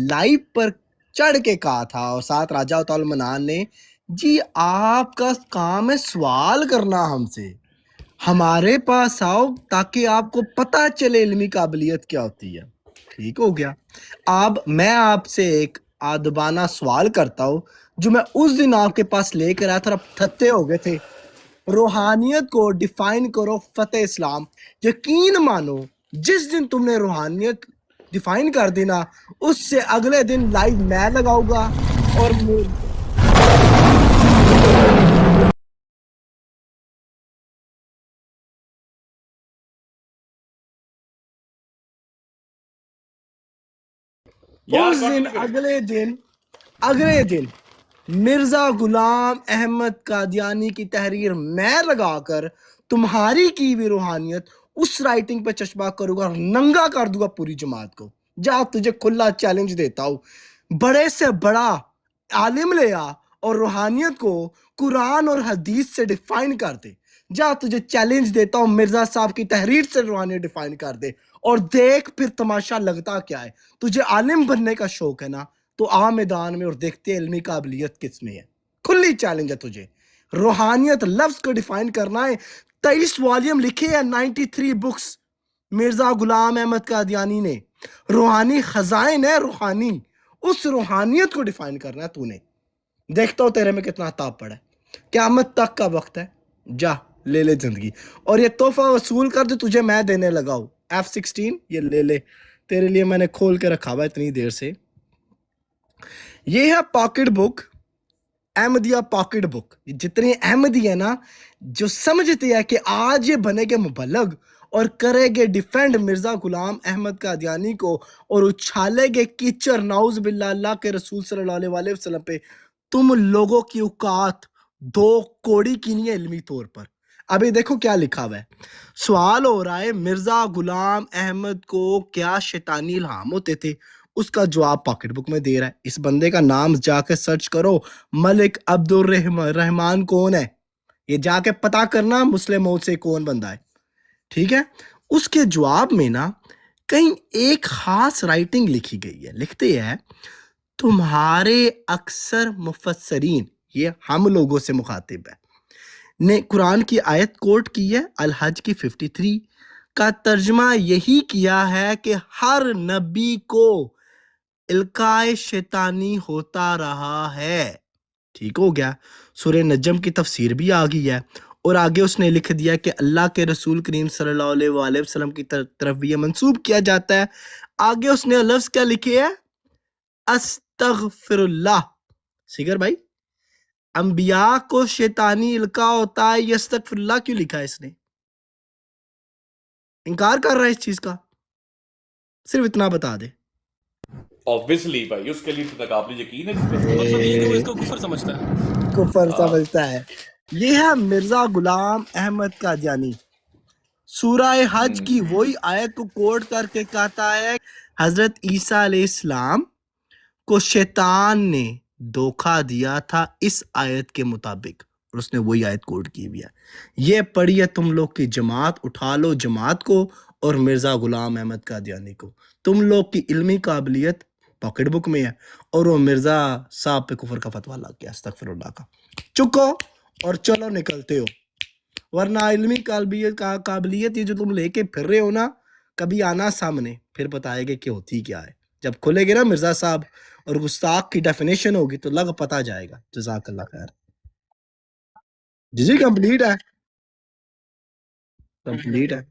Live पर चढ़ के कहा था और साथ राजा उताल मनान ने, जी आपका काम है सवाल करना हमसे, हमारे पास आओ ताकि आपको पता चले इल्मी काबिलियत क्या होती है। ठीक हो गया। अब मैं आपसे एक आदबाना सवाल करता हूँ जो मैं उस दिन आपके पास लेकर आया था, आप थत्ते हो गए थे। रूहानियत को डिफाइन करो फतेह इस्लाम। यकीन मानो जिस दिन तुमने रूहानियत डिफाइन कर दी ना, उससे अगले दिन लाइव मैं लगाऊंगा और यार उस दिन कंटिन्यू अगले दिन मिर्जा गुलाम अहमद कादियानी की तहरीर मैं लगाकर तुम्हारी की हुई रूहानियत उस राइटिंग पे चश्मा करूंगा और नंगा कर दूंगा पूरी जमात को। जा, तुझे खुला चैलेंज देता हूं, बड़े से बड़ा आलिम ले आ और रूहानियत को कुरान और हदीस से डिफाइन कर दे। जा, तुझे चैलेंज देता हूं, मिर्जा साहब की तहरीर से रूहानियत डिफाइन कर दे और देख फिर तमाशा लगता क्या है। तुझे आलिम बनने का शौक है ना, तो आ मैदान में और देखते हैं इल्मी काबिलियत किसमें है। खुली चैलेंज है तुझे। रूहानियत लफ्ज को डिफाइन करना है। 23 वॉल्यूम लिखे हैं, 93 बुक्स मिर्जा गुलाम अहमद कादियानी ने। रूहानी खजाइन है, रूहानी। उस रूहानियत को डिफाइन करना है तूने। देखता हो तेरे में कितना ताप पड़ा है। क़यामत तक का वक्त है, जा ले ले जिंदगी। और ये तोहफा वसूल कर, जो तुझे मैं देने लगा हूं, F16 ये ले ले, तेरे लिए मैंने खोल के रखा हुआ इतनी देर से। ये है pocket book, Ahmadiyya pocket book. जितने अहमदी है ना, जो समझते हैं कि आज ये बनेगे मुबल्लग और करेंगे डिफेंड मिर्जा गुलाम अहमद कादियानी को और उछालेंगे कीचड़ नाउज बिल्ला अल्लाह के रसूल सल्लल्लाहु अलैहि वसल्लम पे, तुम लोगों की औकात दो कोड़ी की नहीं है इल्मी तौर पर। अभी देखो क्या लिखा हुआ है। सवाल हो रहा है, मिर्जा गुलाम अहमद को क्या शैतानी इल्हाम होते थे? उसका जवाब पॉकेट बुक में दे रहा है। इस बंदे का नाम जाके सर्च करो, मलिक अब्दुल रहमान कौन है, ये जाके पता करना मुस्लिम मौत से कौन बंदा है। ठीक है। उसके जवाब में ना कहीं एक खास राइटिंग लिखी गई है। लिखते हैं, तुम्हारे अक्सर मुफस्सरीन, ये हम लोगों से मुखातिब है, ने कुरान की आयत कोट की है, अल हज की 53 का तर्जमा यही किया है कि हर नबी को इल्काए शैतानी होता रहा है। ठीक हो गया। सूरह नजम की तफसीर भी आ गई है और आगे उसने लिख दिया कि अल्लाह के रसूल करीम सल्लल्लाहु अलैहि वसल्लम की तरफ ये मंसूब किया जाता है। आगे उसने लफ्ज क्या लिखे है, अस्तगफिरुल्लाह। सिगर भाई, अंबिया को शैतानी इल्का होता है, ये अस्तगफिरुल्लाह क्यों लिखा है इसने? इनकार कर रहा है इस चीज का? सिर्फ इतना बता दे। ऑब्वियसली भाई उसके लिए तो काबिल यकीन है जिस पे मतलब ये कि वो इसको कुफर समझता है। कुफर समझता है। ये है मिर्जा गुलाम अहमद कादियानी। सूरह हज की वही आयत को कोट करके कहता है, हजरत ईसा अलैहिस्सलाम को शैतान ने धोखा दिया था इस आयत के मुताबिक, और उसने वही आयत कोट की हुई है। ये पढ़ी है तुम लोग की जमात, उठा लो जमात को और मिर्जा गुलाम अहमद कादियानी को। तुम लोग की इल्मी काबिलियत पॉकेट बुक में है और वो मिर्जा साहब पे कुफर का फतवा लग गया, अस्तगफिरुल्लाह का। चुको और चलो निकलते हो, वरना इल्मी काबिलियत ये जो तुम लेके फिर रहे हो ना, कभी आना सामने फिर बताएंगे कि होती क्या है। जब खुलेगे ना मिर्जा साहब और गुस्ताख की डेफिनेशन होगी तो लग पता जाएगा। जज़ाकल्लाह खैर। जी कंप्लीट है, कंप्लीट है।